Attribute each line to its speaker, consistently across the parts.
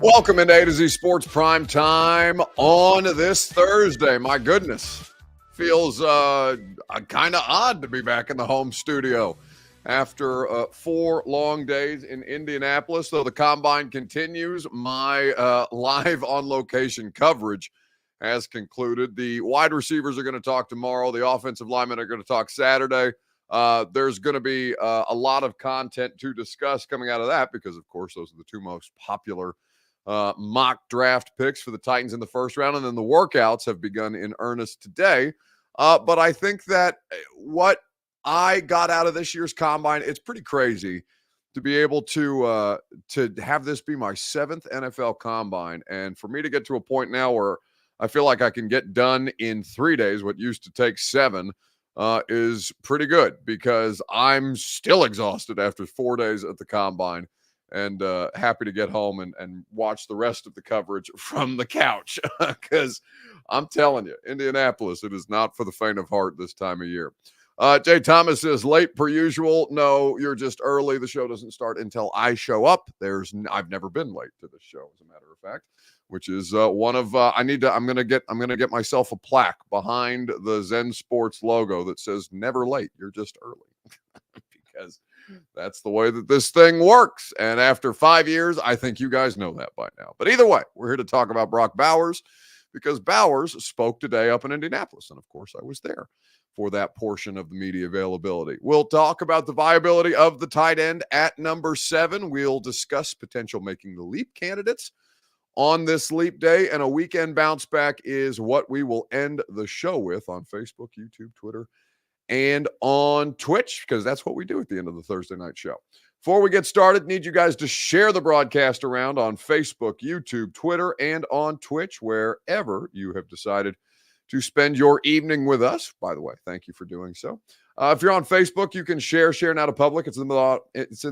Speaker 1: Welcome into A to Z Sports Prime Time on this Thursday. My goodness, feels kind of odd to be back in the home studio after 4 long days in Indianapolis. Though the Combine continues, my live on location coverage has concluded. The wide receivers are going to talk tomorrow. The offensive linemen are going to talk Saturday. There's going to be a lot of content to discuss coming out of that because, of course, those are the two most popular mock draft picks for the Titans in the first round. And then the workouts have begun in earnest today. But I think that what I got out of this year's Combine, it's pretty crazy to be able to have this be my 7th NFL Combine. And for me to get to a point now where I feel like I can get done in 3 days, what used to take 7, is pretty good because I'm still exhausted after 4 days at the Combine. And happy to get home and watch the rest of the coverage from the couch because I'm telling you, Indianapolis, it is not for the faint of heart this time of year. Jay Thomas says, late per usual. No, you're just early. The show doesn't start until I show up. I've never been late to this show, as a matter of fact, which is one of I'm gonna get myself a plaque behind the Zen Sports logo that says never late. You're just early because that's the way that this thing works. And after 5 years, I think you guys know that by now. But either way, we're here to talk about Brock Bowers because Bowers spoke today up in Indianapolis. And of course, I was there for that portion of the media availability. We'll talk about the viability of the tight end at number 7. We'll discuss potential making the leap candidates on this leap day. And a weekend bounce back is what we will end the show with on Facebook, YouTube, Twitter, and on Twitch, because that's what we do at the end of the Thursday night show. Before we get started, need you guys to share the broadcast around on Facebook, YouTube, Twitter, and on Twitch, wherever you have decided to spend your evening with us. By the way, thank you for doing so. If you're on Facebook, you can share now to public. It's in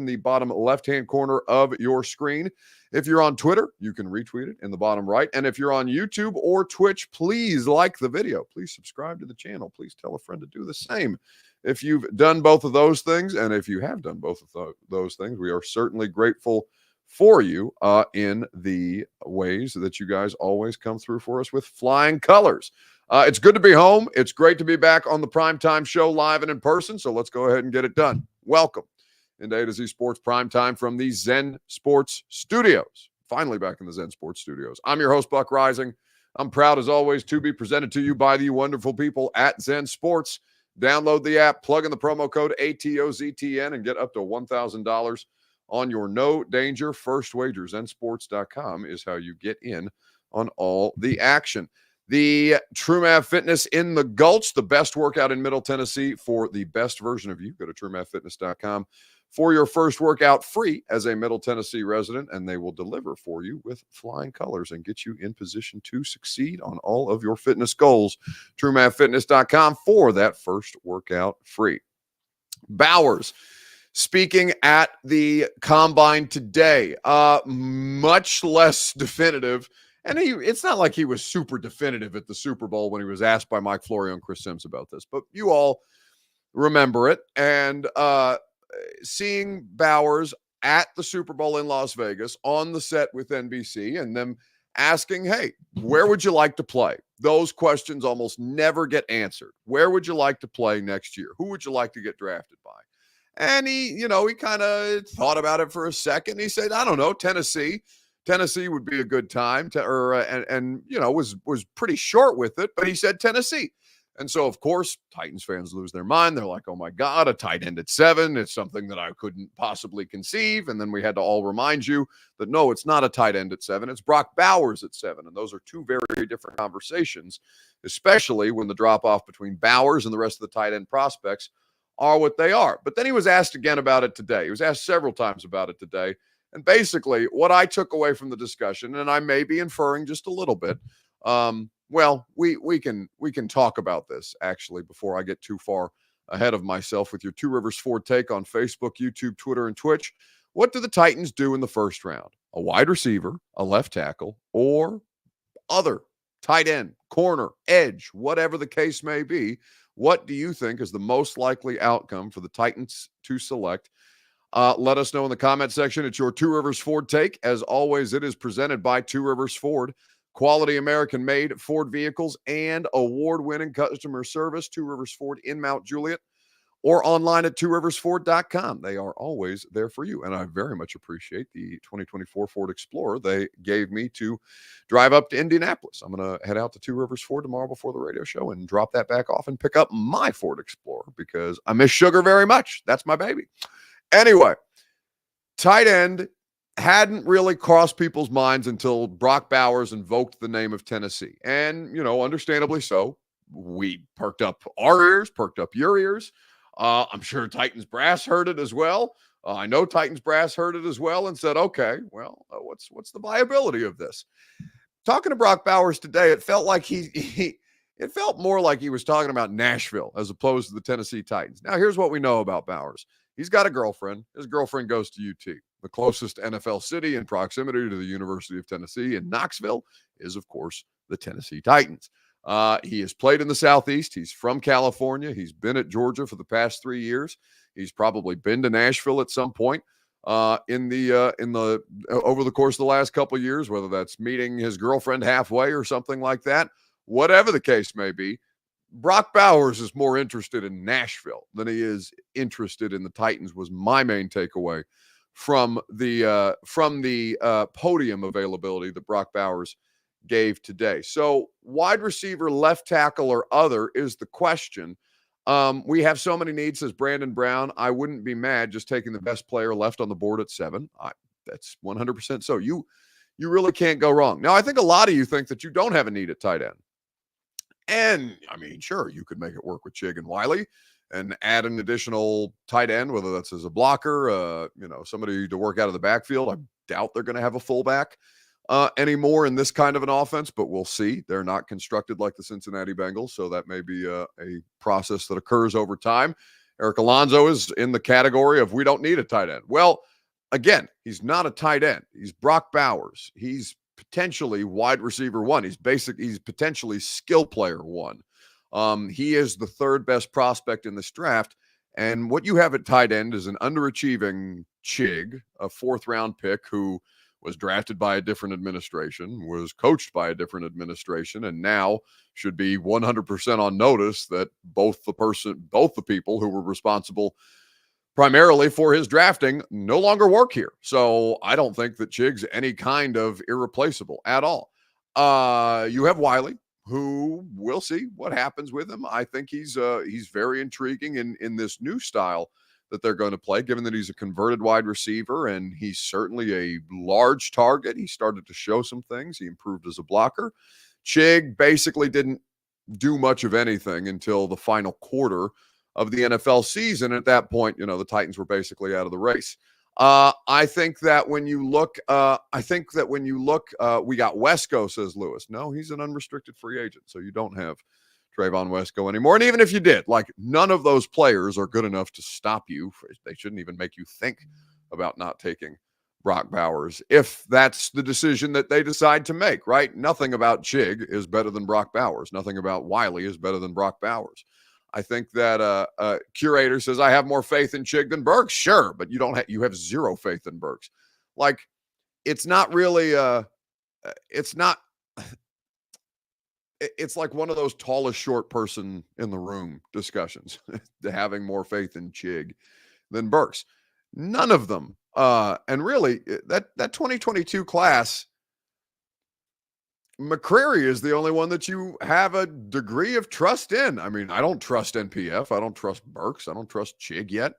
Speaker 1: the bottom left-hand corner of your screen. If you're on Twitter, you can retweet it in the bottom right. And if you're on YouTube or Twitch, please like the video. Please subscribe to the channel. Please tell a friend to do the same. If you've done both of those things, and if you have done both of those things, we are certainly grateful for you in the ways that you guys always come through for us with flying colors. It's good to be home. It's great to be back on the Primetime Show live and in person. So let's go ahead and get it done. Welcome into A to Z Sports Primetime from the Zen Sports Studios. Finally back in the Zen Sports Studios. I'm your host, Buck Rising. I'm proud, as always, to be presented to you by the wonderful people at Zen Sports. Download the app, plug in the promo code ATOZTN, and get up to $1,000 on your no danger first wager. ZenSports.com is how you get in on all the action. The TrueMath Fitness in the Gulch, the best workout in Middle Tennessee for the best version of you. Go to TrueMathFitness.com for your first workout free as a Middle Tennessee resident, and they will deliver for you with flying colors and get you in position to succeed on all of your fitness goals. TrueMathFitness.com for that first workout free. Bowers speaking at the Combine today, much less definitive. And it's not like he was super definitive at the Super Bowl when he was asked by Mike Florio and Chris Sims about this, but you all remember it. And seeing Bowers at the Super Bowl in Las Vegas on the set with NBC and them asking, hey, where would you like to play? Those questions almost never get answered. Where would you like to play next year? Who would you like to get drafted by? And he kind of thought about it for a second. He said, I don't know, Tennessee. Tennessee would be a good time was pretty short with it, but he said Tennessee. And so, of course, Titans fans lose their mind. They're like, oh, my God, a tight end at 7. It's something that I couldn't possibly conceive. And then we had to all remind you that, no, it's not a tight end at 7. It's Brock Bowers at 7. And those are two very different conversations, especially when the drop-off between Bowers and the rest of the tight end prospects are what they are. But then he was asked again about it today. He was asked several times about it today. And basically, what I took away from the discussion, and I may be inferring just a little bit, we can talk about this, actually, before I get too far ahead of myself with your Two Rivers Ford take on Facebook, YouTube, Twitter, and Twitch. What do the Titans do in the first round? A wide receiver, a left tackle, or other tight end, corner, edge, whatever the case may be? What do you think is the most likely outcome for the Titans to select Let us know in the comment section. It's your Two Rivers Ford take. As always, it is presented by Two Rivers Ford. Quality American-made Ford vehicles and award-winning customer service. Two Rivers Ford in Mount Juliet, or online at tworiversford.com. They are always there for you. And I very much appreciate the 2024 Ford Explorer they gave me to drive up to Indianapolis. I'm going to head out to Two Rivers Ford tomorrow before the radio show and drop that back off and pick up my Ford Explorer because I miss Sugar very much. That's my baby. Anyway, tight end hadn't really crossed people's minds until Brock Bowers invoked the name of Tennessee. And, understandably so. We perked up our ears, perked up your ears. I'm sure Titans brass heard it as well. I know Titans brass heard it as well and said, okay, well, what's the viability of this? Talking to Brock Bowers today, it felt like it felt more like he was talking about Nashville as opposed to the Tennessee Titans. Now, here's what we know about Bowers. He's got a girlfriend. His girlfriend goes to UT. The closest NFL city in proximity to the University of Tennessee in Knoxville is, of course, the Tennessee Titans. He has played in the Southeast. He's from California. He's been at Georgia for the past 3 years. He's probably been to Nashville at some point over the course of the last couple of years, whether that's meeting his girlfriend halfway or something like that. Whatever the case may be, Brock Bowers is more interested in Nashville than he is interested in the Titans, was my main takeaway from the podium availability that Brock Bowers gave today. So wide receiver, left tackle, or other is the question. We have so many needs, says Brandon Brown. I wouldn't be mad just taking the best player left on the board at 7. That's 100% so. You really can't go wrong. Now, I think a lot of you think that you don't have a need at tight end. And, I mean, sure, you could make it work with Chig and Wiley and add an additional tight end, whether that's as a blocker, somebody to work out of the backfield. I doubt they're going to have a fullback anymore in this kind of an offense, but we'll see. They're not constructed like the Cincinnati Bengals, so that may be a process that occurs over time. Eric Alonso is in the category of we don't need a tight end. Well, again, he's not a tight end. He's Brock Bowers. He's potentially wide receiver 1. He's potentially skill player 1. He is the third best prospect in this draft. And what you have at tight end is an underachieving Chig, a 4th-round pick who was drafted by a different administration, was coached by a different administration, and now should be 100% on notice that both the people who were responsible primarily for his drafting no longer work here. So I don't think that Chig's any kind of irreplaceable at all. You have Wiley, who we'll see what happens with him. I think he's very intriguing in this new style that they're going to play, given that he's a converted wide receiver and he's certainly a large target. He started to show some things. He improved as a blocker. Chig basically didn't do much of anything until the final quarter of the NFL season. At that point, the Titans were basically out of the race. I think that when you look, we got Wesco, says Lewis. No, he's an unrestricted free agent, so you don't have Trayvon Wesco anymore. And even if you did, none of those players are good enough to stop you. They shouldn't even make you think about not taking Brock Bowers if that's the decision that they decide to make, right? Nothing about Chig is better than Brock Bowers. Nothing about Wiley is better than Brock Bowers. I think that Curator says, I have more faith in Chig than Burks. Sure, but you have zero faith in Burks. It's not really it's like one of those tallest short person in the room discussions, having more faith in Chig than Burks. None of them. And really, that 2022 class, McCreary is the only one that you have a degree of trust in. I mean, I don't trust NPF. I don't trust Burks. I don't trust Chig yet.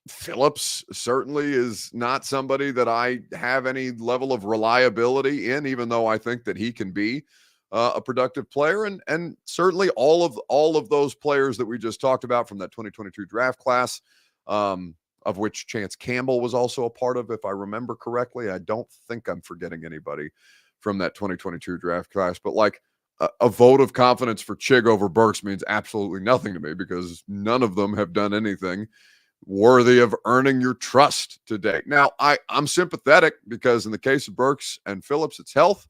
Speaker 1: Phillips certainly is not somebody that I have any level of reliability in, even though I think that he can be a productive player. And certainly all of those players that we just talked about from that 2022 draft class, of which Chance Campbell was also a part of, if I remember correctly. I don't think I'm forgetting anybody from that 2022 draft class, but a vote of confidence for Chig over Burks means absolutely nothing to me because none of them have done anything worthy of earning your trust to date. Now, I'm sympathetic because in the case of Burks and Phillips, it's health.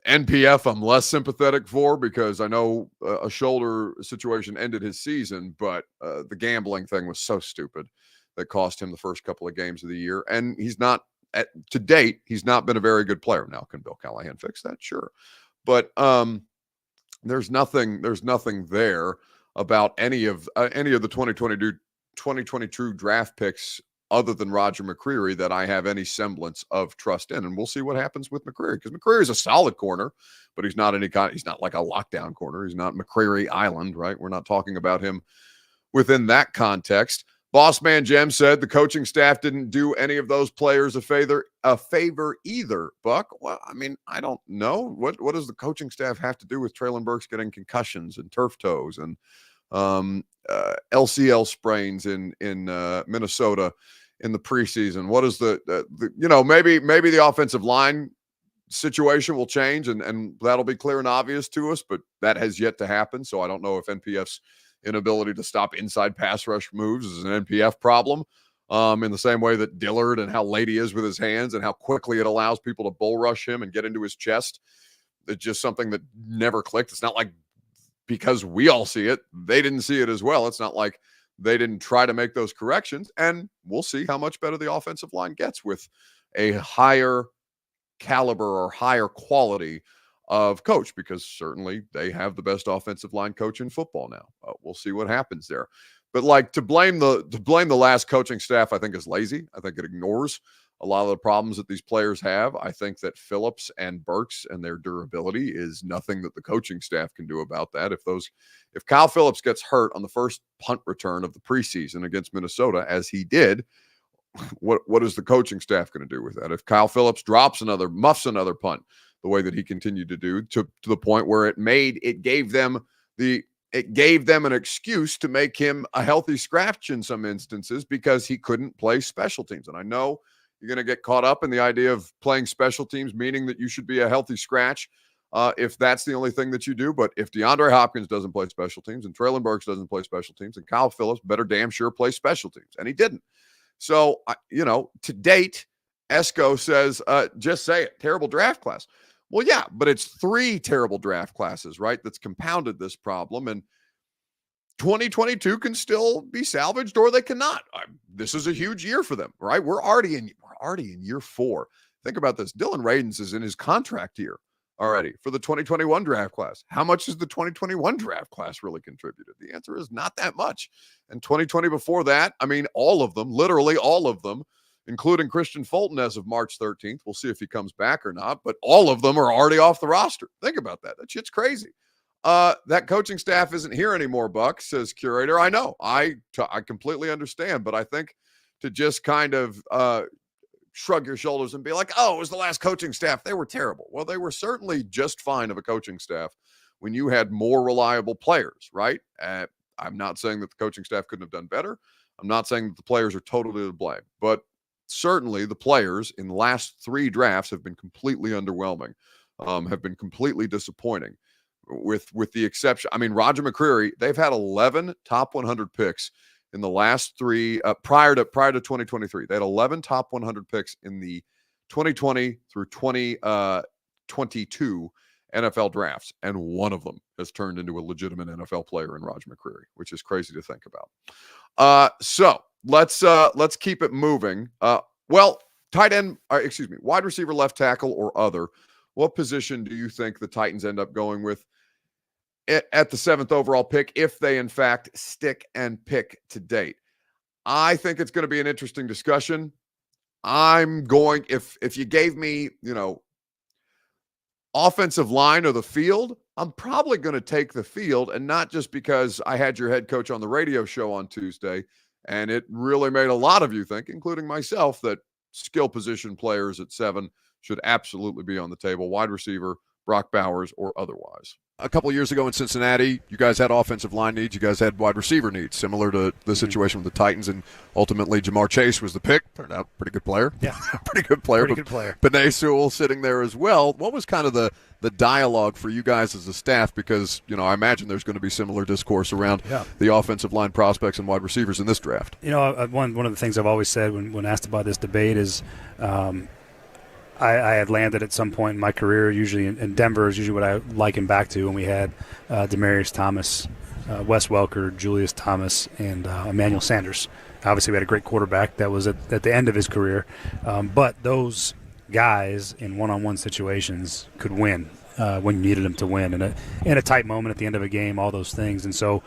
Speaker 1: NPF I'm less sympathetic for because I know a shoulder situation ended his season, but the gambling thing was so stupid that cost him the first couple of games of the year. And he's not, to date, he's not been a very good player. Now, can Bill Callahan fix that? Sure. But there's nothing there about any of the 2022 draft picks other than Roger McCreary that I have any semblance of trust in. And we'll see what happens with McCreary, because McCreary is a solid corner, but he's not he's not like a lockdown corner. He's not McCreary Island, right? We're not talking about him within that context. Boss Man Jem said the coaching staff didn't do any of those players a favor either, Buck. Well, I mean, I don't know. What does the coaching staff have to do with Traylon Burks getting concussions and turf toes and LCL sprains in Minnesota in the preseason? What is maybe the offensive line situation will change and that'll be clear and obvious to us, but that has yet to happen. So I don't know if NPF's inability to stop inside pass rush moves is an NPF problem, in the same way that Dillard and how late he is with his hands and how quickly it allows people to bull rush him and get into his chest. It's just something that never clicked. It's not like because we all see it, they didn't see it as well. It's not like they didn't try to make those corrections. And we'll see how much better the offensive line gets with a higher caliber or higher quality of coach, because certainly they have the best offensive line coach in football now. We'll see what happens there. But like to blame the last coaching staff, I think is lazy. I think it ignores a lot of the problems that these players have. I think that Phillips and Burks and their durability is nothing that the coaching staff can do about that. If Kyle Phillips gets hurt on the first punt return of the preseason against Minnesota, as he did, what is the coaching staff going to do with that? If Kyle Phillips muffs another punt the way that he continued to do, to the point where it gave them an excuse to make him a healthy scratch in some instances because he couldn't play special teams. And I know you're going to get caught up in the idea of playing special teams, meaning that you should be a healthy scratch if that's the only thing that you do. But if DeAndre Hopkins doesn't play special teams and Traylon Burks doesn't play special teams, and Kyle Phillips better damn sure play special teams. And he didn't. So, to date, Esco says, just say it, terrible draft class. Well, yeah, but it's 3 terrible draft classes, right? That's compounded this problem. And 2022 can still be salvaged, or they cannot. This is a huge year for them, right? We're already in year 4. Think about this. Dylan Radins is in his contract year already for the 2021 draft class. How much has the 2021 draft class really contributed? The answer is not that much. And 2020 before that, I mean, all of them, literally all of them, including Christian Fulton as of March 13th. We'll see if he comes back or not, but all of them are already off the roster. Think about that. That shit's crazy. That coaching staff isn't here anymore, Buck, says Curator. I know. I completely understand, but I think to just kind of shrug your shoulders and be like, oh, it was the last coaching staff, they were terrible. Well, they were certainly just fine of a coaching staff when you had more reliable players, right? I'm not saying that the coaching staff couldn't have done better. I'm not saying that the players are totally to blame, but certainly the players in the last 3 drafts have been completely underwhelming, have been completely disappointing, with the exception. I mean, Roger McCreary, they've had 11 top 100 picks in the last 3 prior to 2023. They had 11 top 100 picks in the 2020 through 2022 NFL drafts, and one of them has turned into a legitimate NFL player in Roger McCreary, which is crazy to think about. So let's keep it moving. Tight end, wide receiver, left tackle, or other. What position do you think the Titans end up going with at the 7th overall pick, if they in fact stick and pick to date? I think it's going to be an interesting discussion. If you gave me, offensive line or the field, I'm probably going to take the field, and not just because I had your head coach on the radio show on Tuesday, and it really made a lot of you think, including myself, that skill position players at 7 should absolutely be on the table, wide receiver, Brock Bowers, or otherwise. A couple of years ago in Cincinnati, you guys had offensive line needs. You guys had wide receiver needs, similar to the situation with the Titans. And ultimately, Jamar Chase was the pick. Turned out pretty good player.
Speaker 2: Yeah.
Speaker 1: Pretty good player.
Speaker 2: Pretty good player.
Speaker 1: Penei Sewell sitting there as well. What was kind of the dialogue for you guys as a staff? Because, I imagine there's going to be similar discourse around the offensive line prospects and wide receivers in this draft.
Speaker 2: One of the things I've always said when asked about this debate is I had landed at some point in my career, usually in Denver is usually what I liken back to when we had Demaryius Thomas, Wes Welker, Julius Thomas, and Emmanuel Sanders. Obviously, we had a great quarterback that was at the end of his career, but those guys in one-on-one situations could win when you needed them to win in a tight moment at the end of a game, all those things. And so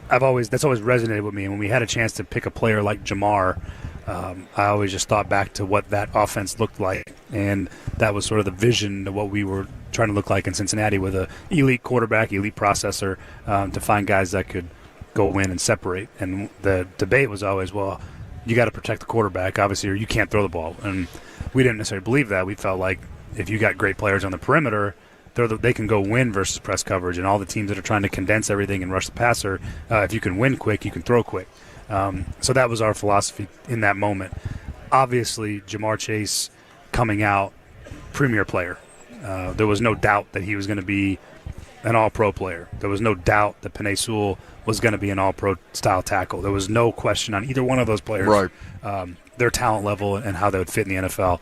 Speaker 2: that's always resonated with me. And when we had a chance to pick a player like Jamar, I always just thought back to what that offense looked like, and that was sort of the vision of what we were trying to look like in Cincinnati with an elite quarterback, elite processor, to find guys that could go win and separate. And the debate was always, well, you got to protect the quarterback, obviously, or you can't throw the ball. And we didn't necessarily believe that. We felt like if you got great players on the perimeter, they can go win versus press coverage. And all the teams that are trying to condense everything and rush the passer, if you can win quick, you can throw quick. So that was our philosophy in that moment. Obviously, Jamar Chase coming out, premier player. There was no doubt that he was going to be an all-pro player. There was no doubt that Penei Sewell was going to be an all-pro style tackle. There was no question on either one of those players,
Speaker 1: right.
Speaker 2: Their talent level and how they would fit in the NFL.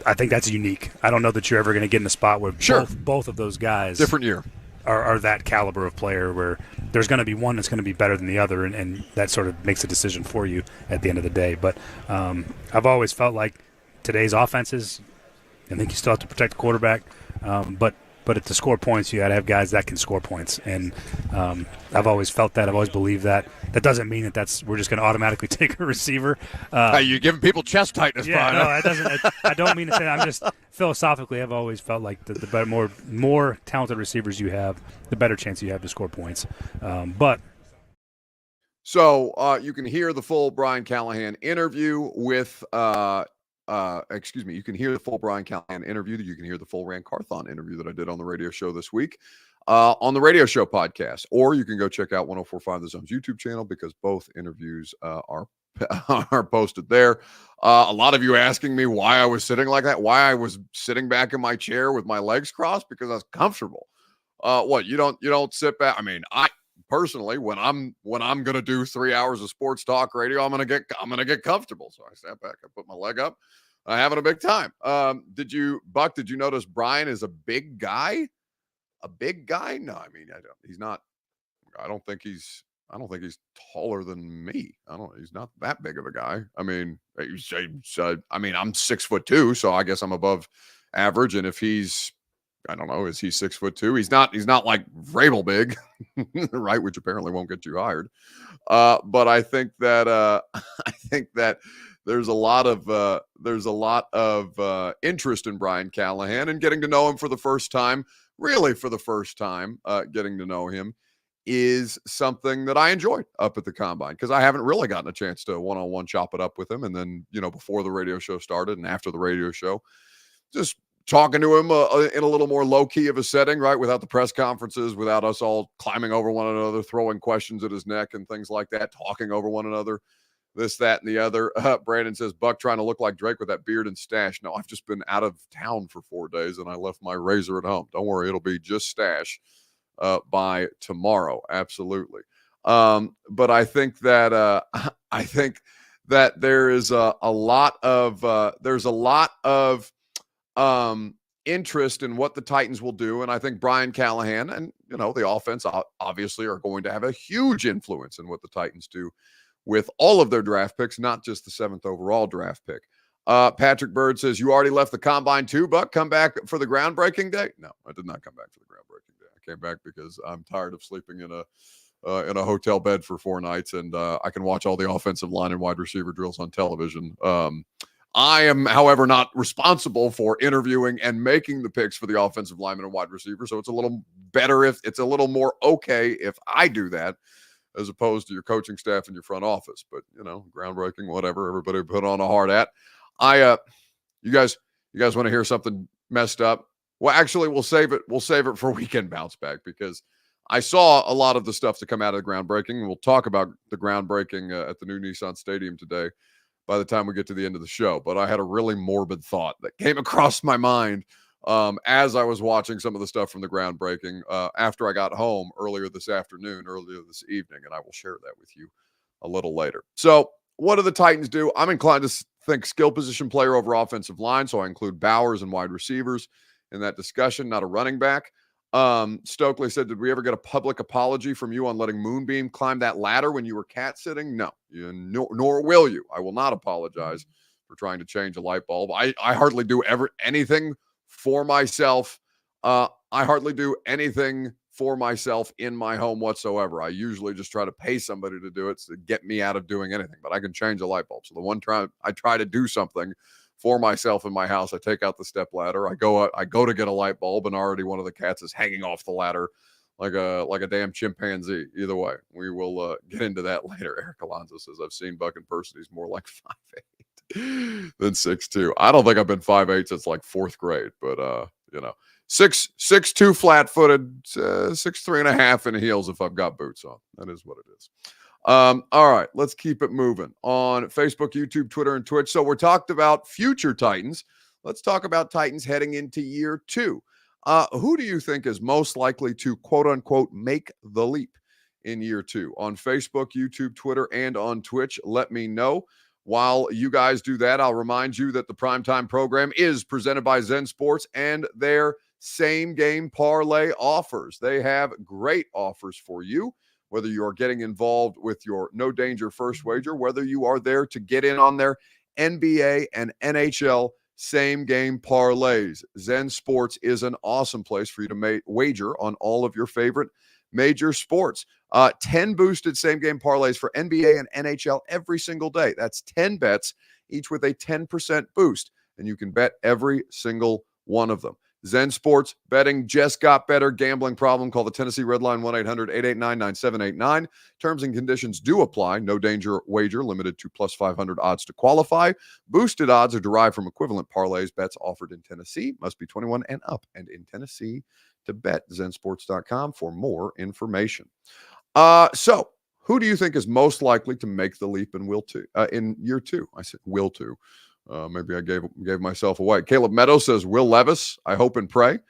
Speaker 2: I think that's unique. I don't know that you're ever going to get in a spot where both of those guys
Speaker 1: different year
Speaker 2: are that caliber of player where there's going to be one that's going to be better than the other, and that sort of makes a decision for you at the end of the day. But I've always felt like today's offenses, I think you still have to protect the quarterback, but to score points, you got to have guys that can score points. And I've always felt that. I've always believed that. That doesn't mean that we're just going to automatically take a receiver.
Speaker 1: You're giving people chest tightness,
Speaker 2: yeah,
Speaker 1: Brian.
Speaker 2: No, that doesn't. I don't mean to say that. I'm just philosophically, I've always felt like the more talented receivers you have, the better chance you have to score points.
Speaker 1: So you can hear the full Brian Callahan interview with you can hear the full Brian Callahan interview. You can hear the full Rand Carthon interview that I did on the radio show this week on the radio show podcast, or you can go check out 104.5 The Zone's YouTube channel because both interviews are posted there. A lot of you asking me why I was sitting like that, why I was sitting back in my chair with my legs crossed, because I was comfortable. What you don't sit back. I mean, I personally, when I'm gonna do 3 hours of sports talk radio, I'm gonna get comfortable. So I sat back, I put my leg up, having a big time. Did you notice Brian is a big guy? A big guy? No, I mean, he's not. I don't think he's taller than me. He's not that big of a guy. I mean, I'm 6'2", so I guess I'm above average. And if he's, I don't know, is he 6'2"? He's not like Vrabel big, right? Which apparently won't get you hired. But I think that there's a lot of interest in Brian Callahan, and getting to know him for the first time, getting to know him is something that I enjoyed up at the Combine, because I haven't really gotten a chance to one-on-one chop it up with him. And then, before the radio show started and after the radio show, just talking to him in a little more low-key of a setting, right? Without the press conferences, without us all climbing over one another, throwing questions at his neck and things like that, talking over one another, this, that, and the other. Brandon says, Buck trying to look like Drake with that beard and stash. No, I've just been out of town for 4 days, and I left my razor at home. Don't worry, it'll be just stash by tomorrow. Absolutely. But I think that there is a lot of interest in what the Titans will do. And I think Brian Callahan and, the offense obviously are going to have a huge influence in what the Titans do with all of their draft picks, not just the 7th overall draft pick. Patrick Bird says, you already left the Combine too, Buck? Come back for the groundbreaking day? No, I did not come back for the groundbreaking day. I came back because I'm tired of sleeping in a hotel bed for 4 nights, and I can watch all the offensive line and wide receiver drills on television. I am, however, not responsible for interviewing and making the picks for the offensive lineman and wide receiver. So it's a little better it's a little more okay if I do that, as opposed to your coaching staff and your front office. But, groundbreaking, whatever, everybody put on a hard hat. You guys want to hear something messed up? Well, actually, we'll save it for Weekend Bounce Back, because I saw a lot of the stuff to come out of the groundbreaking, and we'll talk about the groundbreaking at the new Nissan Stadium today by the time we get to the end of the show. But I had a really morbid thought that came across my mind as I was watching some of the stuff from the groundbreaking after I got home earlier this evening, and I will share that with you a little later. So what do the Titans do? I'm inclined to think skill position player over offensive line, so I include Bowers and wide receivers in that discussion, not a running back. Stokely said, did we ever get a public apology from you on letting Moonbeam climb that ladder when you were cat sitting? No, nor will you. I will not apologize for trying to change a light bulb. I hardly do anything for myself. I hardly do anything for myself in my home whatsoever. I usually just try to pay somebody to do it to get me out of doing anything, but I can change a light bulb. So the one time I try to do something for myself in my house, I take out the step ladder. I go to get a light bulb, and already one of the cats is hanging off the ladder like a damn chimpanzee. Either way, we will get into that later. Eric Alonso says, I've seen Buck in person. He's more like 5'8" than 6'2". I don't think I've been 5'8" since like fourth grade, but 6'2" flat-footed, 6'3.5" in heels if I've got boots on. That is what it is. All right, let's keep it moving on Facebook, YouTube, Twitter, and Twitch. So we're talked about future Titans. Let's talk about Titans heading into year 2. Who do you think is most likely to, quote-unquote, make the leap in year 2? On Facebook, YouTube, Twitter, and on Twitch, let me know. While you guys do that, I'll remind you that the Primetime program is presented by Zen Sports and their same-game parlay offers. They have great offers for you, whether you are getting involved with your no danger first wager, whether you are there to get in on their NBA and NHL same-game parlays. Zen Sports is an awesome place for you to wager on all of your favorite major sports. 10 boosted same-game parlays for NBA and NHL every single day. That's 10 bets, each with a 10% boost, and you can bet every single one of them. Zen Sports betting just got better. Gambling problem? Call the Tennessee Red Line 1-800-889-9789. Terms and conditions do apply. No danger wager limited to plus 500 odds to qualify. Boosted odds are derived from equivalent parlays. Bets offered in Tennessee must be 21 and up and in Tennessee to bet. Zensports.com for more information. So who do you think is most likely to make the leap in year 2? I said will to. Maybe I gave myself away. Caleb Meadows says Will Levis. I hope and pray.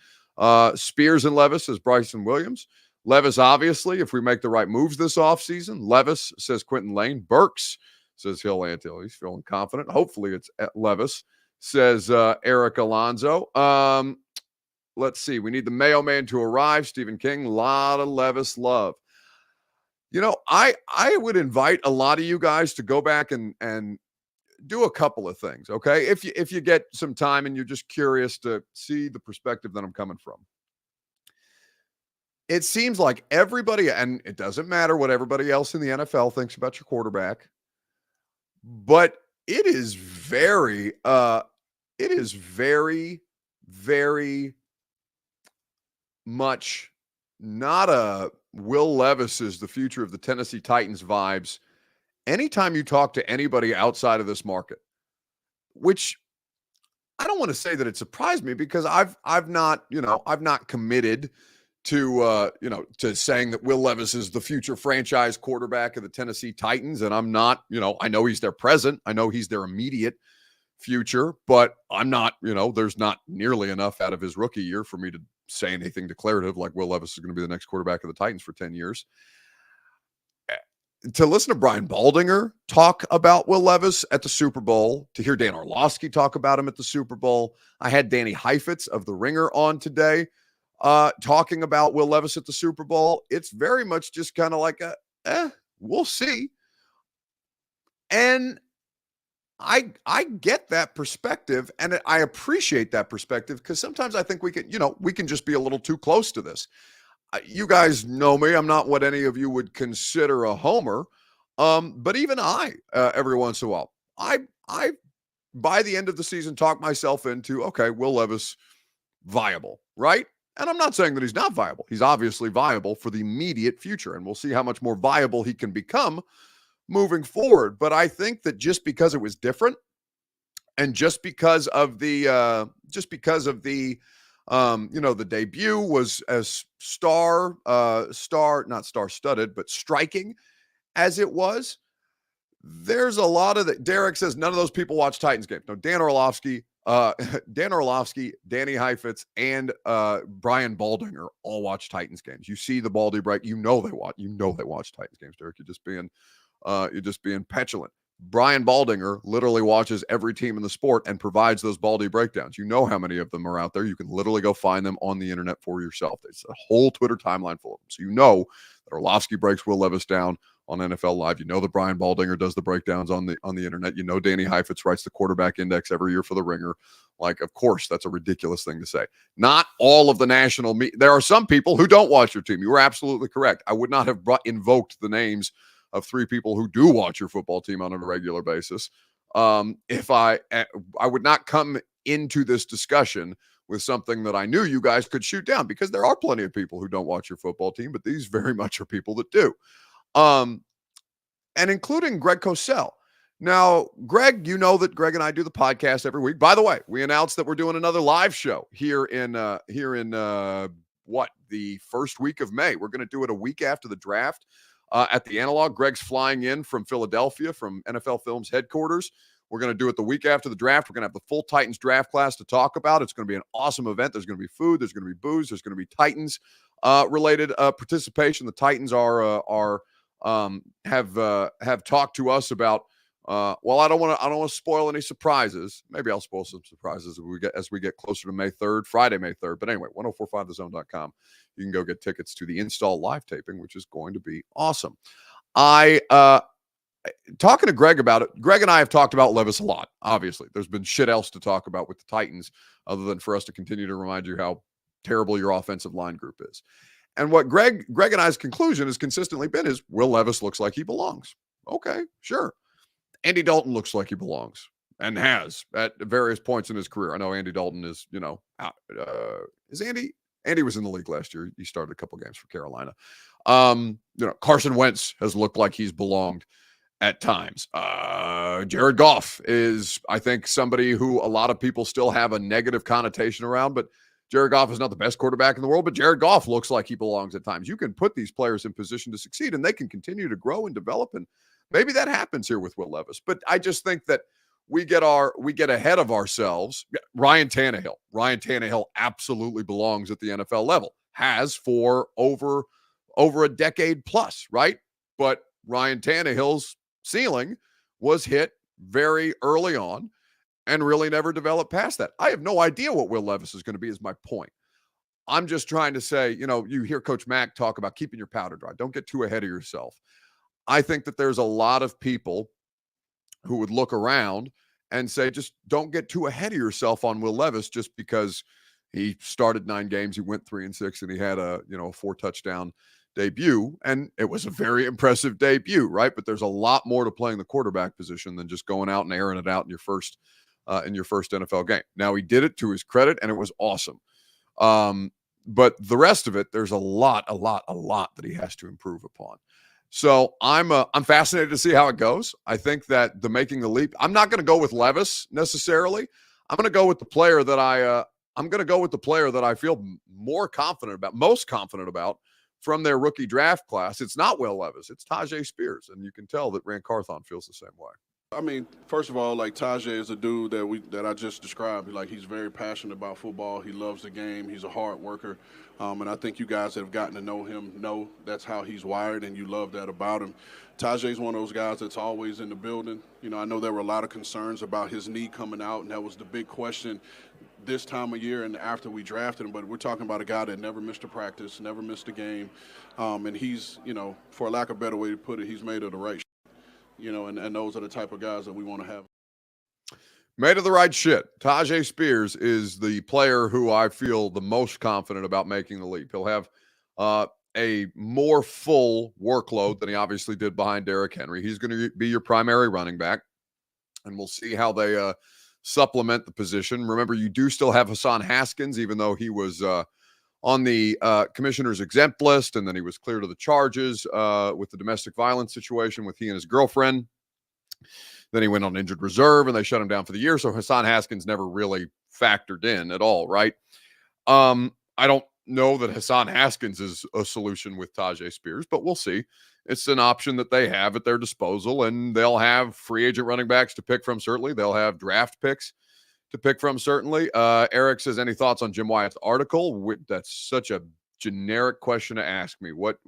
Speaker 1: Spears and Levis says Bryson Williams. Levis, obviously, if we make the right moves this offseason. Levis says Quentin Lane. Burks says Hill Antil. He's feeling confident. Hopefully it's Levis, says Eric Alonso. Let's see. We need the Mayo Man to arrive. Stephen King. A lot of Levis love. I would invite a lot of you guys to go back and do a couple of things, okay? If you get some time and you're just curious to see the perspective that I'm coming from. It seems like everybody, and it doesn't matter what everybody else in the NFL thinks about your quarterback, but it is very, very much not a Will Levis is the future of the Tennessee Titans vibes anytime you talk to anybody outside of this market, which I don't want to say that it surprised me because I've not committed to to saying that Will Levis is the future franchise quarterback of the Tennessee Titans, and I'm not, I know he's their present, I know he's their immediate future, but I'm not, there's not nearly enough out of his rookie year for me to say anything declarative like Will Levis is going to be the next quarterback of the Titans for 10 years. To listen to Brian Baldinger talk about Will Levis at the Super Bowl, to hear Dan Orlovsky talk about him at the Super Bowl. I had Danny Heifetz of The Ringer on today talking about Will Levis at the Super Bowl. It's very much just kind of like we'll see. And I get that perspective, and I appreciate that perspective because sometimes I think we can just be a little too close to this. You guys know me. I'm not what any of you would consider a homer. But even I, every once in a while, I by the end of the season talk myself into, okay, Will Levis viable, right? And I'm not saying that he's not viable. He's obviously viable for the immediate future, and we'll see how much more viable he can become moving forward. But I think that just because it was different, and just because of the the debut was as not star-studded, but striking as it was, there's a lot of that. Derek says none of those people watch Titans games. No, Dan Orlovsky, Danny Heifetz, and Brian Baldinger all watch Titans games. You see the Baldy break, they watch Titans games, Derek. You're just being petulant. Brian Baldinger literally watches every team in the sport and provides those Baldy breakdowns. You know how many of them are out there. You can literally go find them on the internet for yourself. It's a whole Twitter timeline full of them. So you know that Orlovsky breaks Will Levis down on NFL Live. You know that Brian Baldinger does the breakdowns on the internet. You know Danny Heifetz writes the quarterback index every year for the Ringer. Like, of course, that's a ridiculous thing to say. Not all of the national there are some people who don't watch your team. You were absolutely correct. I would not have invoked the names of 3 people who do watch your football team on a regular basis. If I would not come into this discussion with something that I knew you guys could shoot down, because there are plenty of people who don't watch your football team, but these very much are people that do. And including Greg Cosell. Now, Greg, you know that Greg and I do the podcast every week. By the way, we announced that we're doing another live show here in the first week of May. We're going to do it a week after the draft. At the Analog. Greg's flying in from Philadelphia, from NFL Films headquarters. We're going to do it the week after the draft. We're going to have the full Titans draft class to talk about. It's going to be an awesome event. There's going to be food. There's going to be booze. There's going to be Titans related participation. The Titans have talked to us about. Well, I don't want to spoil any surprises. Maybe I'll spoil some surprises as we get closer to May 3rd, Friday, May 3rd. But anyway, 1045thezone.com. You can go get tickets to the install live taping, which is going to be awesome. Talking to Greg about it. Greg and I have talked about Levis a lot. Obviously, there's been shit else to talk about with the Titans other than for us to continue to remind you how terrible your offensive line group is. And what Greg and I's conclusion has consistently been is Will Levis looks like he belongs. Okay, sure. Andy Dalton looks like he belongs and has at various points in his career. I know Andy Dalton is, is Andy was in the league last year. He started a couple games for Carolina. Carson Wentz has looked like he's belonged at times. Jared Goff is, I think, somebody who a lot of people still have a negative connotation around, but Jared Goff is not the best quarterback in the world, but Jared Goff looks like he belongs at times. You can put these players in position to succeed and they can continue to grow and develop, and maybe that happens here with Will Levis. But I just think that we get ahead of ourselves. Ryan Tannehill absolutely belongs at the NFL level. Has for over a decade plus, right? But Ryan Tannehill's ceiling was hit very early on and really never developed past that. I have no idea what Will Levis is going to be, is my point. I'm just trying to say, you hear Coach Mack talk about keeping your powder dry. Don't get too ahead of yourself. I think that there's a lot of people who would look around and say, just don't get too ahead of yourself on Will Levis just because he started 9 games, he went 3-6, and he had a 4-touchdown debut. And it was a very impressive debut, right? But there's a lot more to playing the quarterback position than just going out and airing it out in your first NFL game. Now, he did it to his credit, and it was awesome. But the rest of it, there's a lot that he has to improve upon. So I'm fascinated to see how it goes. I think that the making the leap, I'm not going to go with Levis necessarily. I'm going to go with the player that I feel most confident about from their rookie draft class. It's not Will Levis, it's Tyjae Spears, and you can tell that Rand Carthon feels the same way.
Speaker 3: I mean, first of all, like, Tyjae is a dude that I just described. Like, he's very passionate about football. He loves the game. He's a hard worker. And I think you guys that have gotten to know him know that's how he's wired, and you love that about him. Tyjae's one of those guys that's always in the building. I know there were a lot of concerns about his knee coming out, and that was the big question this time of year and after we drafted him. But we're talking about a guy that never missed a practice, never missed a game. And he's, for lack of a better way to put it, he's made of the right and those are the type of guys that we want to have.
Speaker 1: Made of the right shit. Tyjae Spears is the player who I feel the most confident about making the leap. He'll have a more full workload than he obviously did behind Derrick Henry. He's going to be your primary running back, and we'll see how they supplement the position. Remember, you do still have Hassan Haskins, even though he was on the commissioner's exempt list, and then he was cleared of the charges with the domestic violence situation with he and his girlfriend. Then he went on injured reserve, and they shut him down for the year. So Hassan Haskins never really factored in at all, right? I don't know that Hassan Haskins is a solution with Tyjae Spears, but we'll see. It's an option that they have at their disposal, and they'll have free agent running backs to pick from, certainly. They'll have draft picks to pick from, certainly. Eric says, any thoughts on Jim Wyatt's article? That's such a generic question to ask me. What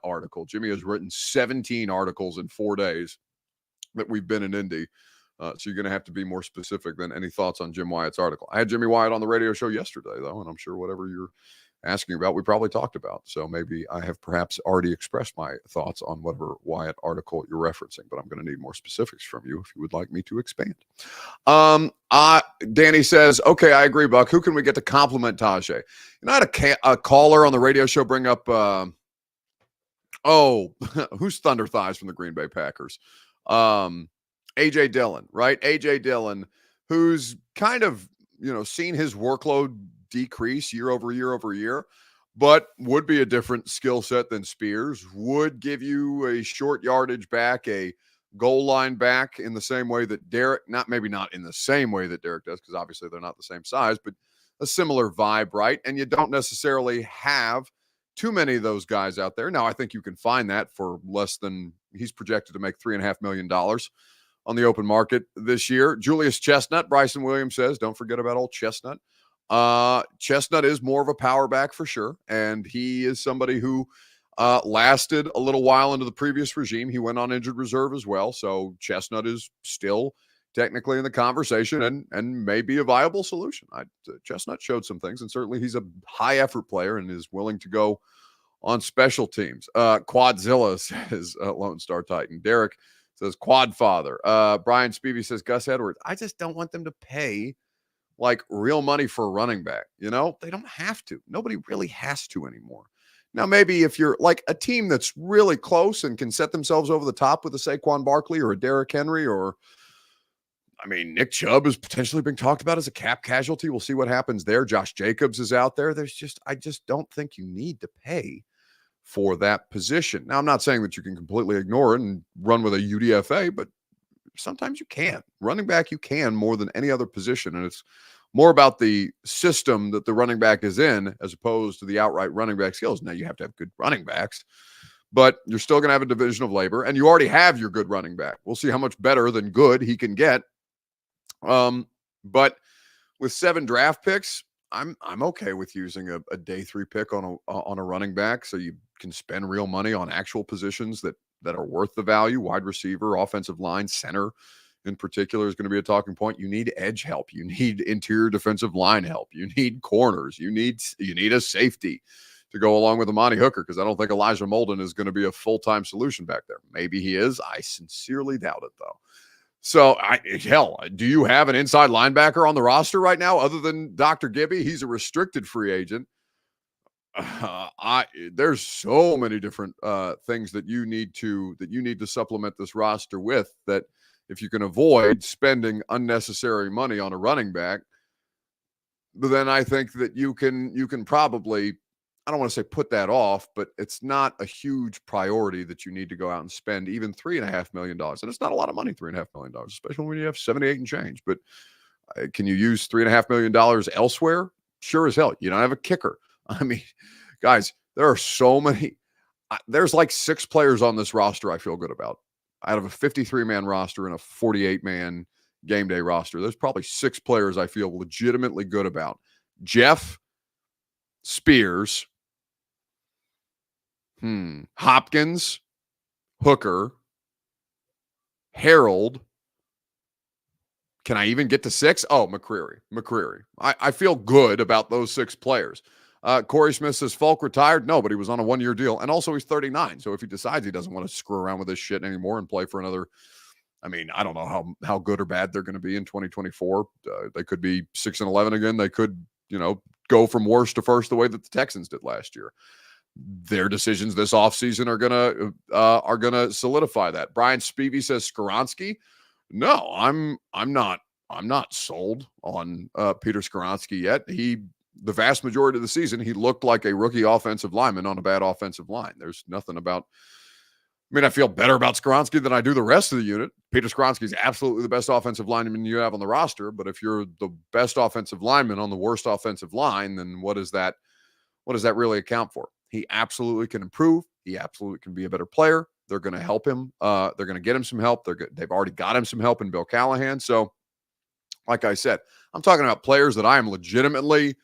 Speaker 1: article? Jimmy has written 17 articles in 4 days. that we've been in Indy. So you're going to have to be more specific than any thoughts on Jim Wyatt's article. I had Jimmy Wyatt on the radio show yesterday, though, and I'm sure whatever you're asking about, we probably talked about. So maybe I have perhaps already expressed my thoughts on whatever Wyatt article you're referencing, but I'm going to need more specifics from you if you would like me to expand. Danny says, okay, I agree, Buck. Who can we get to compliment Tajay? I had a caller on the radio show bring up, who's Thunder Thighs from the Green Bay Packers? A.J. Dillon, right? A.J. Dillon, who's kind of, seen his workload decrease year over year, but would be a different skill set than Spears, would give you a short yardage back, a goal line back in the same way that Derek, maybe not in the same way that Derek does, because obviously they're not the same size, but a similar vibe, right? And you don't necessarily have too many of those guys out there. Now, I think you can find that for less than, he's projected to make $3.5 million on the open market this year. Julius Chestnut, Bryson Williams says, don't forget about old Chestnut. Chestnut is more of a power back for sure, and he is somebody who lasted a little while into the previous regime. He went on injured reserve as well, so Chestnut is still technically in the conversation and may be a viable solution. Chestnut showed some things, and certainly he's a high-effort player and is willing to go on special teams. Quadzilla says, Lone Star Titan. Derek says, Quad Father. Brian Spivey says, Gus Edwards. I just don't want them to pay like real money for a running back. They don't have to. Nobody really has to anymore. Now, maybe if you're like a team that's really close and can set themselves over the top with a Saquon Barkley or a Derrick Henry, or, Nick Chubb is potentially being talked about as a cap casualty. We'll see what happens there. Josh Jacobs is out there. I just don't think you need to pay for that position. Now, I'm not saying that you can completely ignore it and run with a UDFA, but sometimes you can. Running back, you can more than any other position, and it's more about the system that the running back is in as opposed to the outright running back skills. Now, you have to have good running backs, but you're still going to have a division of labor, and you already have your good running back. We'll see how much better than good he can get. But with 7 draft picks, I'm okay with using a day 3 pick on a running back, so you can spend real money on actual positions that are worth the value. Wide receiver, offensive line, center in particular is going to be a talking point. You need edge help. You need interior defensive line help. You need corners. You need a safety to go along with Amani Hooker, because I don't think Elijah Molden is going to be a full-time solution back there. Maybe he is. I sincerely doubt it, though. So, do you have an inside linebacker on the roster right now other than Dr. Gibby? He's a restricted free agent. There's so many different things that you need to supplement this roster with, that if you can avoid spending unnecessary money on a running back, then I think that you can probably, I don't want to say put that off, but it's not a huge priority that you need to go out and spend even $3.5 million. And it's not a lot of money, $3.5 million, especially when you have 78 and change. But can you use $3.5 million elsewhere? Sure as hell. You don't have a kicker. Guys, there are so many. There's like 6 players on this roster I feel good about. Out of a 53-man roster and a 48-man game day roster, there's probably 6 players I feel legitimately good about. Jeff, Spears, Hopkins, Hooker, Harold. Can I even get to 6? Oh, McCreary. I feel good about those 6 players. Corey Smith says Falk retired. No, but he was on a 1-year deal. And also he's 39. So if he decides he doesn't want to screw around with this shit anymore and play for another, I don't know how good or bad they're going to be in 2024. They could be 6-11 again. They could, go from worst to first the way that the Texans did last year. Their decisions this offseason are gonna solidify that. Brian Spivey says Skoronski. No, I'm not sold on Peter Skoronski yet. The vast majority of the season, he looked like a rookie offensive lineman on a bad offensive line. There's nothing about, I feel better about Skoronski than I do the rest of the unit. Peter Skoronski is absolutely the best offensive lineman you have on the roster, but if you're the best offensive lineman on the worst offensive line, then what does that really account for? He absolutely can improve. He absolutely can be a better player. They're going to help him. They're going to get him some help. They've already got him some help in Bill Callahan. So, like I said, I'm talking about players that I'm legitimately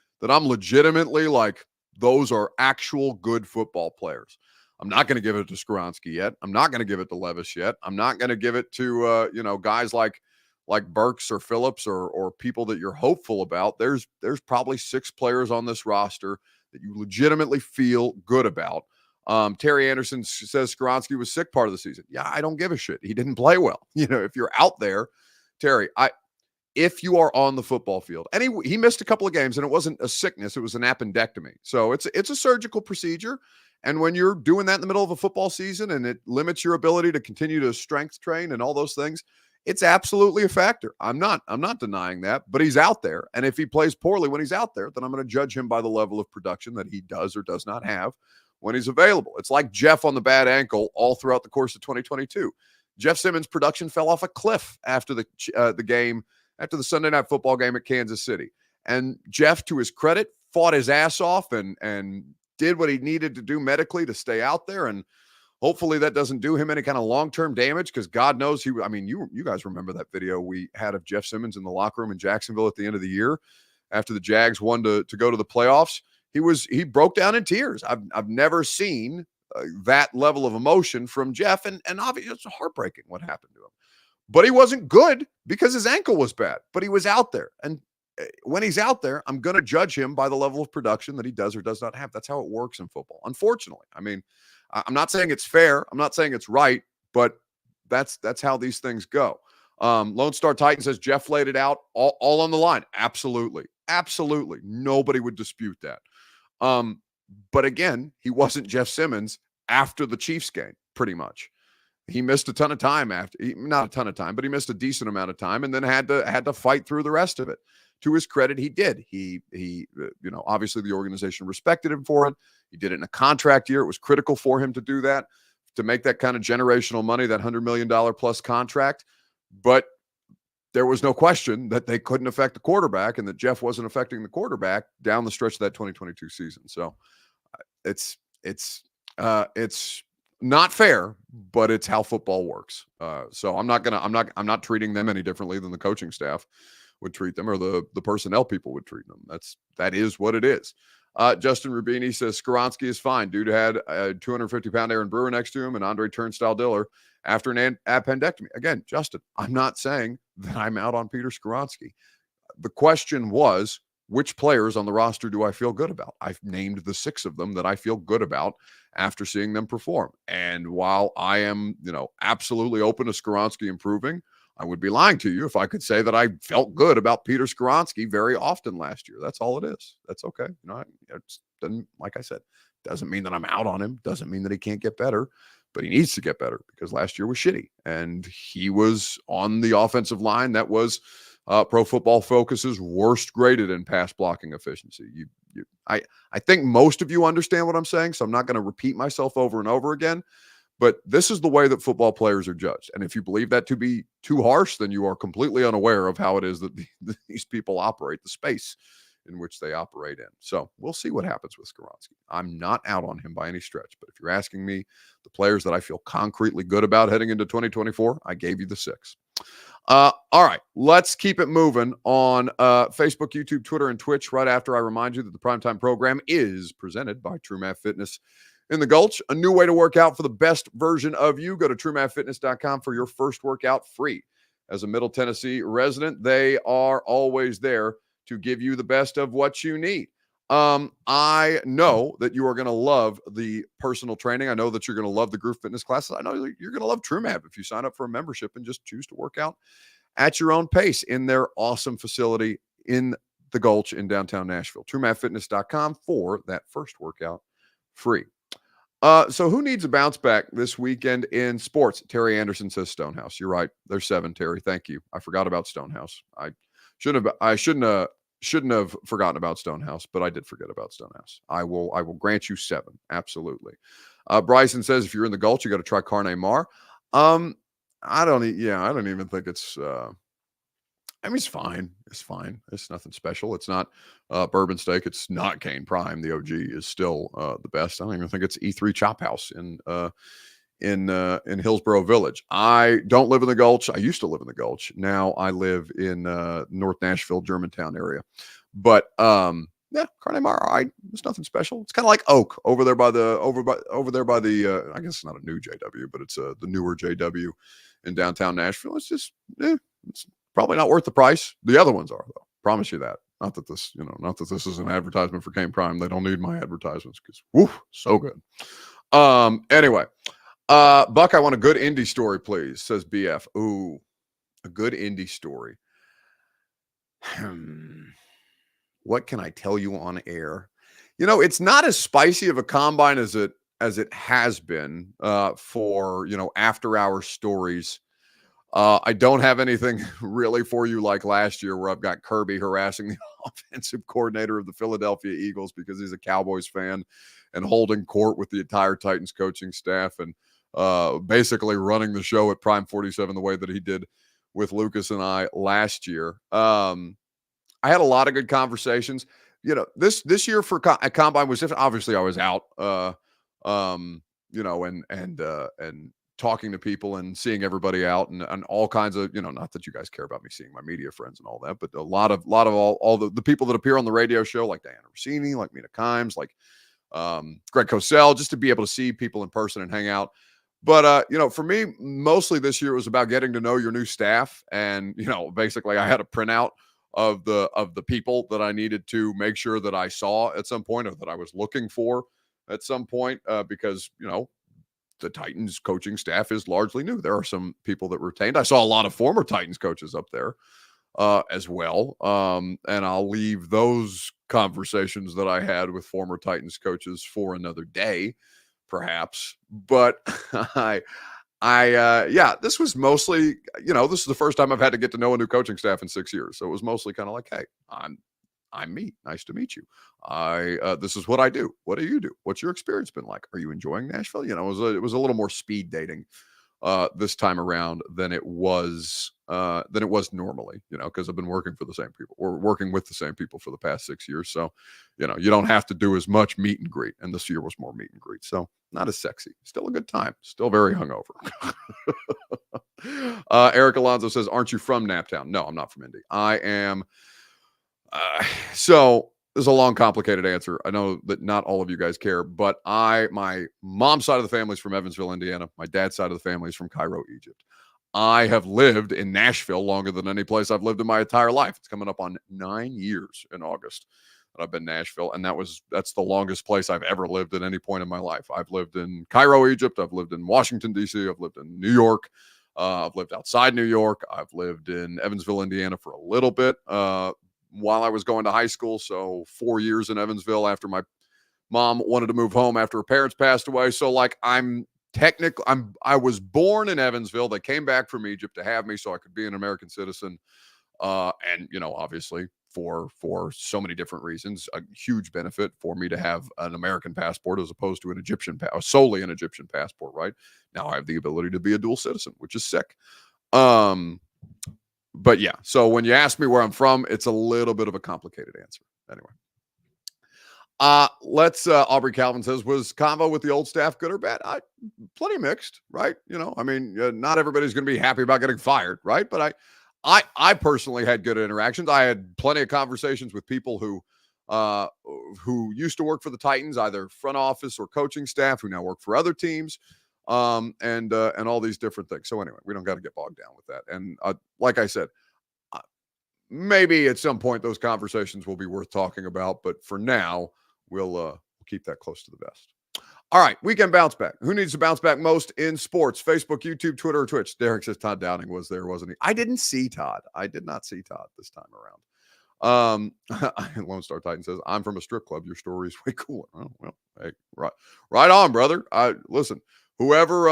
Speaker 1: like, those are actual good football players. I'm not going to give it to Skoronski yet. I'm not going to give it to Levis yet. I'm not going to give it to guys like Burks or Phillips or people that you're hopeful about. There's probably 6 players on this roster that you legitimately feel good about. Terry Anderson says Skoronski was sick part of the season. Yeah, I don't give a shit. He didn't play well. If you're out there, Terry, if you are on the football field, and he missed a couple of games, and it wasn't a sickness, it was an appendectomy. So it's a surgical procedure. And when you're doing that in the middle of a football season and it limits your ability to continue to strength train and all those things, it's absolutely a factor. I'm not denying that, but he's out there. And if he plays poorly when he's out there, then I'm going to judge him by the level of production that he does or does not have when he's available. It's like Jeff on the bad ankle all throughout the course of 2022. Jeff Simmons' production fell off a cliff after the game, after the Sunday Night Football game at Kansas City. And Jeff, to his credit, fought his ass off and did what he needed to do medically to stay out there. And hopefully that doesn't do him any kind of long-term damage, because God knows you guys remember that video we had of Jeff Simmons in the locker room in Jacksonville at the end of the year after the Jags won to go to the playoffs. He broke down in tears. I've never seen that level of emotion from Jeff, and obviously it's heartbreaking what happened to him. But he wasn't good because his ankle was bad, but he was out there. And when he's out there, I'm going to judge him by the level of production that he does or does not have. That's how it works in football, unfortunately. I mean, I'm not saying it's fair. I'm not saying it's right, but that's how these things go. Lone Star Titan says Jeff laid it out all on the line. Absolutely. Absolutely. Nobody would dispute that. But again, he wasn't Jeff Simmons after the Chiefs game, pretty much. He missed a ton of time not a ton of time, but he missed a decent amount of time and then had to fight through the rest of it. To his credit, he did. He obviously the organization respected him for it. He did it in a contract year. It was critical for him to do that, to make that kind of generational money, that $100 million plus contract. But there was no question that they couldn't affect the quarterback and that Jeff wasn't affecting the quarterback down the stretch of that 2022 season. So it's not fair, but it's how football works. So I'm not treating them any differently than the coaching staff would treat them or the personnel people would treat them. That is what it is. Justin Rubini says Skoronski is fine. Dude had a 250-pound Aaron Brewer next to him and Andre Turnstile Diller after an appendectomy. Again, Justin, I'm not saying that I'm out on Peter Skoronski. The question was, which players on the roster do I feel good about? I've named the 6 of them that I feel good about after seeing them perform. And while I am, absolutely open to Skoronski improving, I would be lying to you if I could say that I felt good about Peter Skoronski very often last year. That's all it is. That's okay. It doesn't, like I said, doesn't mean that I'm out on him. Doesn't mean that he can't get better, but he needs to get better because last year was shitty. And he was on the offensive line that was Pro Football Focus's worst graded in pass blocking efficiency. I think most of you understand what I'm saying, so I'm not going to repeat myself over and over again. But this is the way that football players are judged. And if you believe that to be too harsh, then you are completely unaware of how it is that these people operate, the space in which they operate in. So we'll see what happens with Skoronski. I'm not out on him by any stretch. But if you're asking me the players that I feel concretely good about heading into 2024, I gave you the 6. All right, let's keep it moving on Facebook, YouTube, Twitter, and Twitch right after I remind you that the Primetime program is presented by True Math Fitness in the Gulch, a new way to work out for the best version of you. Go to TrueMathFitness.com for your first workout free. As a Middle Tennessee resident, they are always there to give you the best of what you need. I know that you are going to love the personal training. I know that you're going to love the group fitness classes. I know you're going to love TrueMath if you sign up for a membership and just choose to work out at your own pace in their awesome facility in the Gulch in downtown Nashville. TrueMathFitness.com for that first workout free. So who needs a bounce back this weekend in sports? Terry Anderson says Stonehouse. You're right. There's 7, Terry. Thank you. I forgot about Stonehouse. I shouldn't have forgotten about Stonehouse, but I did forget about Stonehouse. I will grant you 7. Absolutely. Bryson says if you're in the Gulch, you got to try Carne Mar. I don't even think it's it's fine. It's fine. It's nothing special. It's not bourbon steak. It's not Cane Prime. The OG is still the best. I don't even think it's E3 Chop House in Hillsborough Village. I don't live in the Gulch. I used to live in the Gulch. Now I live in North Nashville, Germantown area. But Yeah, carne amara. It's nothing special. It's kind of like Oak over there by the I guess it's not a new JW, but it's the newer JW in downtown Nashville. It's just it's probably not worth the price. The other ones are, though. Promise you that. Not that this is an advertisement for Kane Prime. They don't need my advertisements because so good. Anyway, Buck, I want a good indie story, please, says BF. Ooh, a good indie story. What can I tell you on air? It's not as spicy of a combine as it has been for after hour stories. I don't have anything really for you like last year, where I've got Kirby harassing the offensive coordinator of the Philadelphia Eagles because he's a Cowboys fan and holding court with the entire Titans coaching staff and basically running the show at Prime 47 the way that he did with Lucas and I last year. I had a lot of good conversations. This year for a combine was different. Obviously, I was out, and talking to people and seeing everybody out and all kinds of, not that you guys care about me seeing my media friends and all that, but a lot of all the people that appear on the radio show, like Diana Rossini, like Mina Kimes, like Greg Cosell, just to be able to see people in person and hang out. But, for me, mostly this year was about getting to know your new staff. And, basically I had a printout of the people that I needed to make sure that I saw at some point, or that I was looking for at some point, because, the Titans coaching staff is largely new. There are some people that retained. I saw a lot of former Titans coaches up there as well. And I'll leave those conversations that I had with former Titans coaches for another day, perhaps. But this was mostly, this is the first time I've had to get to know a new coaching staff in 6 years. So it was mostly kind of like, hey, I'm me. Nice to meet you. This is what I do. What do you do? What's your experience been like? Are you enjoying Nashville? It was a little more speed dating this time around than it was normally, because I've been working for the same people or working with the same people for the past 6 years. So, you don't have to do as much meet and greet. And this year was more meet and greet. So not as sexy. Still a good time. Still very hungover. Eric Alonso says, aren't you from Naptown? No, I'm not from Indy. I am. So there's a long, complicated answer. I know that not all of you guys care, but my mom's side of the family is from Evansville, Indiana. My dad's side of the family is from Cairo, Egypt. I have lived in Nashville longer than any place I've lived in my entire life. It's coming up on 9 years in August that I've been in Nashville. And that's the longest place I've ever lived at any point in my life. I've lived in Cairo, Egypt. I've lived in Washington, D.C. I've lived in New York. I've lived outside New York. I've lived in Evansville, Indiana for a little bit while I was going to high school. So 4 years in Evansville after my mom wanted to move home after her parents passed away. So like I was born in Evansville. They came back from Egypt to have me so I could be an American citizen. And, obviously for so many different reasons, a huge benefit for me to have an American passport as opposed to solely an Egyptian passport, right? Now I have the ability to be a dual citizen, which is sick. But yeah, so when you ask me where I'm from, it's a little bit of a complicated answer. Anyway. Aubrey Calvin says, was convo with the old staff good or bad? Plenty mixed, right? Not everybody's going to be happy about getting fired, right? But I personally had good interactions. I had plenty of conversations with people who used to work for the Titans, either front office or coaching staff, who now work for other teams. And all these different things. So anyway, we don't got to get bogged down with that. And like I said, maybe at some point those conversations will be worth talking about. But for now, we'll keep that close to the vest. All right, weekend bounce back. Who needs to bounce back most in sports? Facebook, YouTube, Twitter, or Twitch? Derek says Todd Downing was there, wasn't he? I didn't see Todd. I did not see Todd this time around. Lone Star Titan says, I'm from a strip club. Your story is way cooler. Oh, well, hey, right on, brother. Listen. Wherever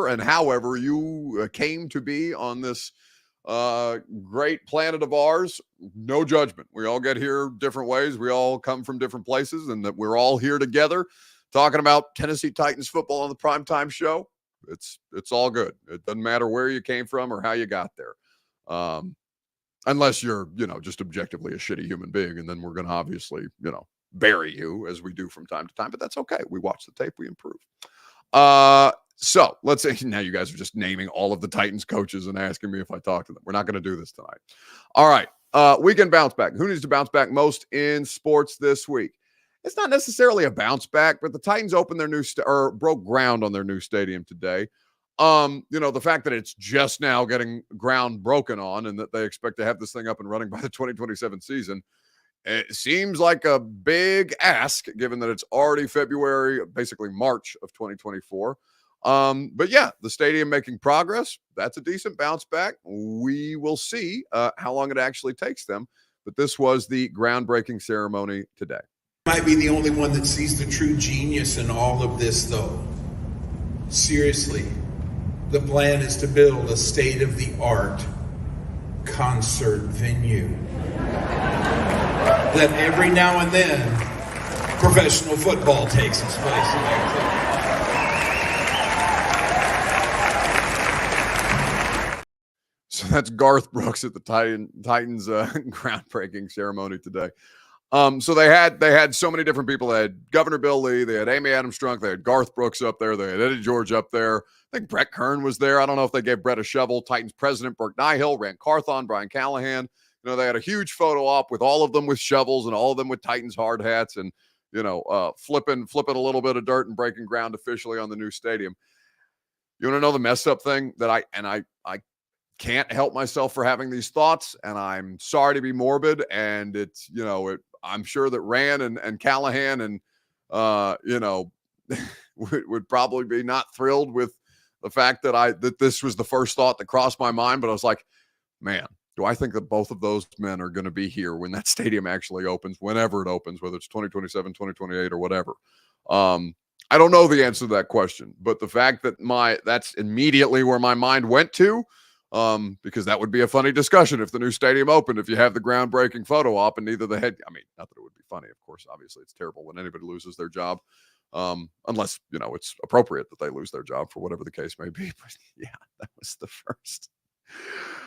Speaker 1: and however you came to be on this great planet of ours, no judgment. We all get here different ways. We all come from different places, and that we're all here together talking about Tennessee Titans football on the primetime show. It's all good. It doesn't matter where you came from or how you got there. Unless you're, just objectively a shitty human being, and then we're going to obviously, bury you as we do from time to time, but that's okay. We watch the tape, we improve. So let's say now you guys are just naming all of the Titans coaches and asking me if I talk to them. We're not going to do this tonight. All right. Weekend bounce back. Who needs to bounce back most in sports this week? It's not necessarily a bounce back, but the Titans opened their or broke ground on their new stadium today. The fact that it's just now getting ground broken on and that they expect to have this thing up and running by the 2027 season, it seems like a big ask given that it's already February, basically March of 2024. But yeah, the stadium making progress. That's a decent bounce back. We will see how long it actually takes them. But this was the groundbreaking ceremony today.
Speaker 4: Might be the only one that sees the true genius in all of this, though. Seriously, the plan is to build a state-of-the-art concert venue that every now and then professional football takes its place in.
Speaker 1: So that's Garth Brooks at the Titans groundbreaking ceremony today. So they had so many different people. They had Governor Bill Lee, they had Amy Adams Strunk, they had Garth Brooks up there, they had Eddie George up there. I think Brett Kern was there. I don't know if they gave Brett a shovel. Titans president Burke Nihill, Rand Carthon, Brian Callahan. They had a huge photo op with all of them with shovels and all of them with Titans hard hats and flipping a little bit of dirt and breaking ground officially on the new stadium. You want to know the messed up thing that I can't help myself for having these thoughts, and I'm sorry to be morbid, and it's I'm sure that Rand and Callahan and would probably be not thrilled with the fact that this was the first thought that crossed my mind, but I was like, man, do I think that both of those men are going to be here when that stadium actually opens, whenever it opens, whether it's 2027, 2028 or whatever. I don't know the answer to that question, but the fact that that's immediately where my mind went to, because that would be a funny discussion if the new stadium opened, if you have the groundbreaking photo op and neither not that it would be funny. Of course, obviously it's terrible when anybody loses their job, unless, it's appropriate that they lose their job for whatever the case may be. But yeah, that was the first.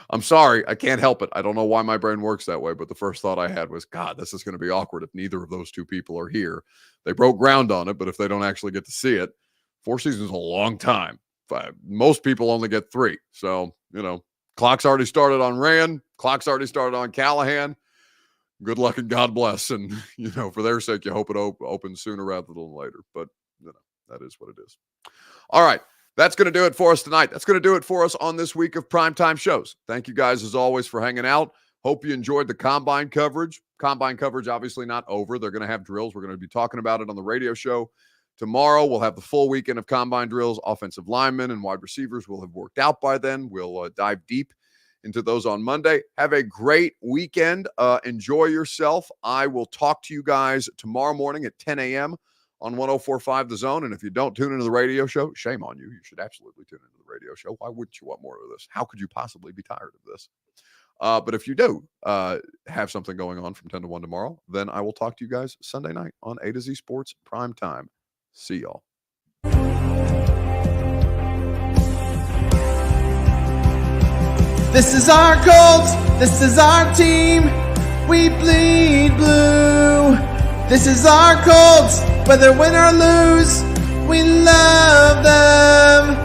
Speaker 1: I'm sorry. I can't help it. I don't know why my brain works that way, but the first thought I had was, God, this is going to be awkward if neither of those two people are here. They broke ground on it, but if they don't actually get to see it, 4 seasons is a long time. Most people only get 3. So, clock's already started on Rand. Clock's already started on Callahan. Good luck and God bless. And, for their sake, you hope it opens sooner rather than later. But, that is what it is. All right. That's going to do it for us tonight. That's going to do it for us on this week of primetime shows. Thank you guys, as always, for hanging out. Hope you enjoyed the Combine coverage. Combine coverage, obviously not over. They're going to have drills. We're going to be talking about it on the radio show. Tomorrow, we'll have the full weekend of Combine drills. Offensive linemen and wide receivers will have worked out by then. We'll dive deep into those on Monday. Have a great weekend. Enjoy yourself. I will talk to you guys tomorrow morning at 10 a.m. on 104.5 The Zone. And if you don't tune into the radio show, shame on you. You should absolutely tune into the radio show. Why wouldn't you want more of this? How could you possibly be tired of this? But if you do have something going on from 10 to 1 tomorrow, then I will talk to you guys Sunday night on A to Z Sports Prime Time. See y'all.
Speaker 5: This is our Colts. This is our team. We bleed blue. This is our Colts. Whether win or lose, we love them.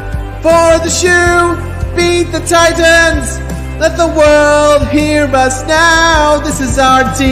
Speaker 5: For the shoe, beat the Titans. Let the world hear us now. This is our team.